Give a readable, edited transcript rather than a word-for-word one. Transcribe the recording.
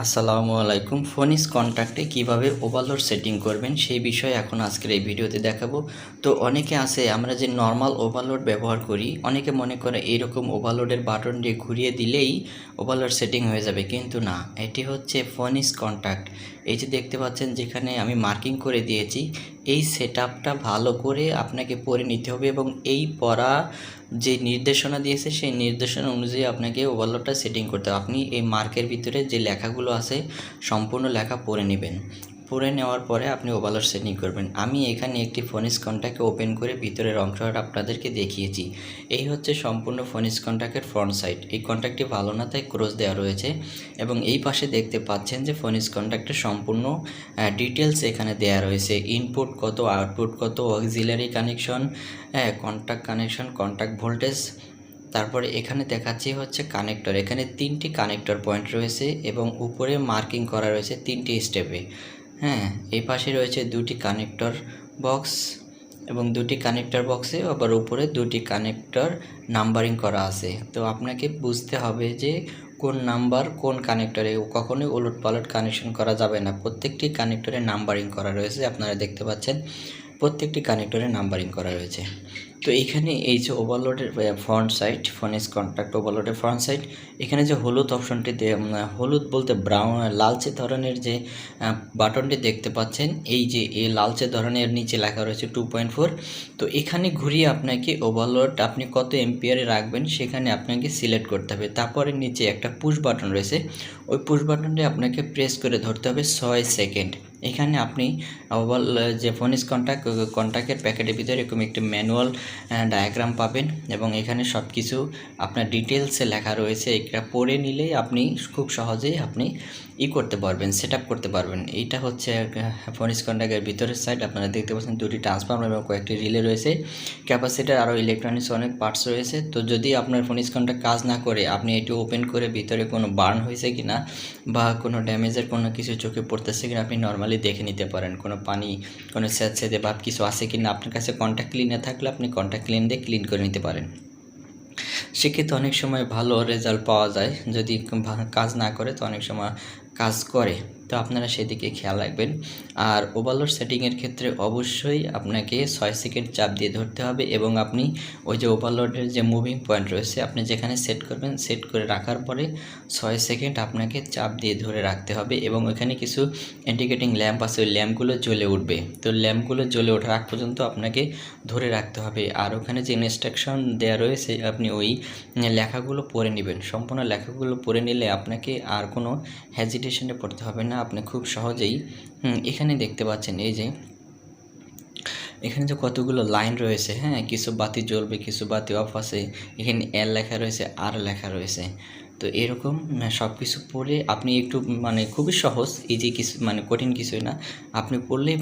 আসসালামু আলাইকুম। ফোনিস কন্ট্যাক্টে কিভাবে ওভারলোড সেটিং করবেন সেই বিষয়ে এখন আজকের এই ভিডিওতে দেখাবো। তো অনেকে আছে আমরা যে নর্মাল ওভারলোড ব্যবহার করি, অনেকে মনে করে এইরকম ওভারলোডের বাটন দিয়ে ঘুরিয়ে দিলেই ওভারলোড সেটিং হয়ে যাবে, কিন্তু না, এটি হচ্ছে ফোনিস কন্ট্যাক্ট। এই যে দেখতে পাচ্ছেন যেখানে আমি মার্কিং করে দিয়েছি, এই সেটআপটা ভালো করে আপনাকে পড়ে নিতে হবে এবং এই পড়া যে নির্দেশনা দিয়েছে সেই নির্দেশনা অনুযায়ী আপনাকে ওভারলোডটা সেটিং করতে হবে। আপনি এই মার্কের ভিতরে যে লেখাগুলো আছে সম্পূর্ণ লেখা পড়ে নেবেন। পড়ে নেওয়ার পরে আপনি ওভারলোড সেটিং করবেন। আমি এখানে একটি ফোনিস কন্ট্যাক্ট ওপেন করে ভিতরের অংশটা আপনাদেরকে দেখিয়েছি। এই হচ্ছে সম্পূর্ণ ফোনিস কন্ট্যাক্টের ফ্রন্ট সাইড। এই কন্ট্যাক্টটি ভালো না তাই ক্রস দেওয়া রয়েছে এবং এই পাশে দেখতে পাচ্ছেন যে ফোনিস কন্ট্যাক্টের সম্পূর্ণ ডিটেলস এখানে দেওয়া রয়েছে। ইনপুট কত, আউটপুট কত, auxiliary connection, contact connection, contact voltage. তারপরে এখানে দেখাচ্ছি হচ্ছে কানেক্টর। এখানে 3টি কানেক্টর পয়েন্ট রয়েছে এবং উপরে মার্কিং করা রয়েছে 3টি স্টেপে। এই পাশে রয়েছে 2টি কানেক্টর বক্স এবং 2টি কানেক্টর বক্সে আবার উপরে 2টি কানেক্টর নাম্বারিং করা আছে। তো আপনাকে বুঝতে হবে যে কোন নাম্বার কোন কানেক্টরে, কখনোই ওলট পালট কানেকশন করা যাবে না। প্রত্যেকটি কানেক্টরে নাম্বারিং করা রয়েছে, আপনারা দেখতে পাচ্ছেন প্রত্যেকটি কানেক্টরে নাম্বারিং করা রয়েছে। তো এখানে এই যে ওভারলোডের ফ্রন্ট সাইড, ফোনিস কন্ট্যাক্ট ওভারলোডের ফ্রন্ট সাইড, এখানে যে হলুদ অপশনটিতে, হলুদ বলতে ব্রাউন, লালচে ধরনের যে বাটনটি দেখতে পাচ্ছেন, এই যে এই লালচে ধরনের নিচে লেখা রয়েছে 2.4। তো এখানে ঘুরিয়ে আপনাকে ওভারলোড আপনি কত এম্পিয়ারে রাখবেন সেখানে আপনাকে সিলেক্ট করতে হবে। তারপরে নিচে একটা পুশ বাটন রয়েছে, ওই পুশ বাটনটি আপনাকে প্রেস করে ধরতে হবে 6 সেকেন্ড। এখানে আপনি যে ফোনিস কন্ট্যাক্টের প্যাকেটের ভিতরে এরকম একটি ম্যানুয়াল ডায়াগ্রাম পাবেন এবং এখানে সব কিছু আপনার ডিটেলসে লেখা রয়েছে। এটা পড়ে নিলেই আপনি খুব সহজেই আপনি করতে পারবেন, সেট আপ করতে পারবেন। এইটা হচ্ছে ফোনিস কন্ট্যাক্টের ভিতরের সাইড। আপনারা দেখতে পাচ্ছেন 2টি ট্রান্সফর্মার এবং কয়েকটি রিলে রয়েছে, ক্যাপাসিটার, আরও ইলেকট্রনিক্স অনেক পার্টস রয়েছে। তো যদি আপনার ফোনিস কন্ট্যাক্ট কাজ না করে আপনি এটি ওপেন করে ভিতরে কোনো বার্ন হয়েছে কিনা বা কোনো ড্যামেজের কোনো কিছু চোখে পড়তেছে কিনা আপনি নর্মালি দেখে নিতে পারেন। কোনো পানি, কোনো স্যাঁতসেঁতে ভাব কিছু আছে কিনা। আপনার কাছে কন্ট্যাক্ট ক্লিনার থাকলে আপনি কন্ট্যাক্ট ক্লিন দিয়ে ক্লিন করে নিতে পারেন। সেক্ষেত্রে অনেক সময় ভালো রেজাল্ট পাওয়া যায়। যদি কাজ না করে তো অনেক সময় কাজ করে, তো আপনারা সেদিকে খেয়াল রাখবেন। আর ওভারলোড সেটিংয়ের ক্ষেত্রে অবশ্যই আপনাকে 6 সেকেন্ড চাপ দিয়ে ধরতে হবে এবং আপনি ওই যে ওভারলোডের যে মুভিং পয়েন্ট রয়েছে আপনি যেখানে সেট করবেন, সেট করে রাখার পরে 6 সেকেন্ড আপনাকে চাপ দিয়ে ধরে রাখতে হবে এবং ওখানে কিছু ইন্ডিকেটিং ল্যাম্প আছে, ওই ল্যাম্পগুলো জ্বলে উঠবে। তো ল্যাম্পগুলো জ্বলে ওঠার আগ পর্যন্ত আপনাকে ধরে রাখতে হবে। আর ওখানে যে ইনস্ট্রাকশন দেওয়া রয়েছে আপনি ওই লেখাগুলো পড়ে নেবেন। সম্পূর্ণ লেখাগুলো পড়ে নিলে আপনাকে আর কোনো হেজিটেশনে পড়তে হবে না, আপনি খুব সহজেই এখানে দেখতে পাচ্ছেন এই যে এখানে যে কতগুলো লাইন রয়েছে, কিছু বাতি জ্বলবে, কিছু বাতি অফ আছে, এখানে এল লেখা রয়েছে, আর লেখা রয়েছে। তো এরকম সব কিছু পড়ে আপনি একটু খুবই সহজ, ইজি কিছু, কঠিন কিছুই না, আপনি পড়লেই